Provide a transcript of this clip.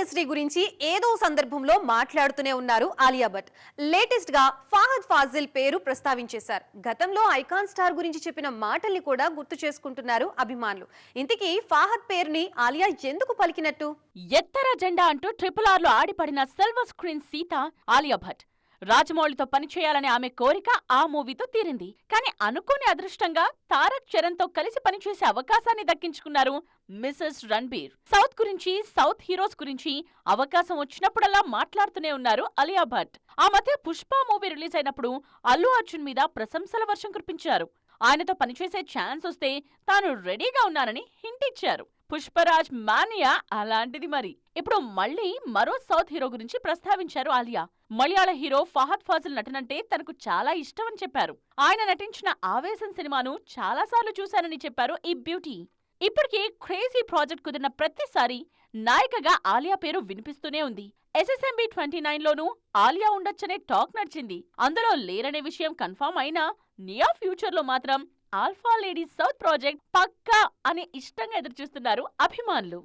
Industry గురించి ఏదో సందర్భంలో మాట్లాడుతూనే ఉన్నారు ఆలియా భట్. లేటెస్ట్ గా ఫహద్ ఫాజిల్ పేరు ప్రస్తావించేశారు. గతంలో ఐకాన్ స్టార్ గురించి చెప్పిన మాటల్ని కూడా గుర్తు చేసుకుంటున్నారు అభిమానులు. ఇంతకీ ఫహద్ పేరుని ఆలియా ఎందుకు పలికినట్టు? ఎత్తర జెండా అంటూ RRR లో ఆడిపడిన సిల్వర్ స్క్రీన్ సీత ఆలియా భట్. రాజమౌళితో పనిచేయాలనే ఆమె కోరిక ఆ మూవీతో తీరింది. కానీ అనుకోని అదృష్టంగా తారక్ చరణ్ తో కలిసి పనిచేసే అవకాశాన్ని దక్కించుకున్నారు మిసెస్ రణ్బీర్. సౌత్ గురించి, సౌత్ హీరోస్ గురించి అవకాశం వచ్చినప్పుడల్లా మాట్లాడుతూనే ఉన్నారు ఆలియా భట్. ఆ మధ్య పుష్ప మూవీ రిలీజ్ అయినప్పుడు అల్లు అర్జున్ మీద ప్రశంసల వర్షం కురిపించారు. ఆయనతో పనిచేసే ఛాన్స్ వస్తే తాను రెడీగా ఉన్నానని హింట్ ఇచ్చారు. పుష్పరాజ్ మానియా అలాంటిది మరి. ఇప్పుడు మళ్ళీ మరో సౌత్ హీరో గురించి ప్రస్తావించారు ఆలియా. మలయాళ హీరో ఫహద్ ఫాజిల్ నటనంటే తనకు చాలా ఇష్టమని చెప్పారు. ఆయన నటించిన ఆవేశం సినిమాను చాలాసార్లు చూశానని చెప్పారు ఈ బ్యూటీ. ఇప్పటికే క్రేజీ ప్రాజెక్ట్ కుదిరిన ప్రతిసారి నాయికగా ఆలియా పేరు వినిపిస్తూనే ఉంది. SSMB 29 లోనూ ఆలియా ఉండొచ్చనే టాక్ నడిచింది. అందులో లేరనే విషయం కన్ఫర్మ్ అయినా నియర్ ఫ్యూచర్ లో మాత్రం ఆల్ఫా లేడీ సౌత్ ప్రాజెక్ట్ పక్కా అనే ఇష్టంగా ఎదురుచూస్తున్నారు అభిమానులు.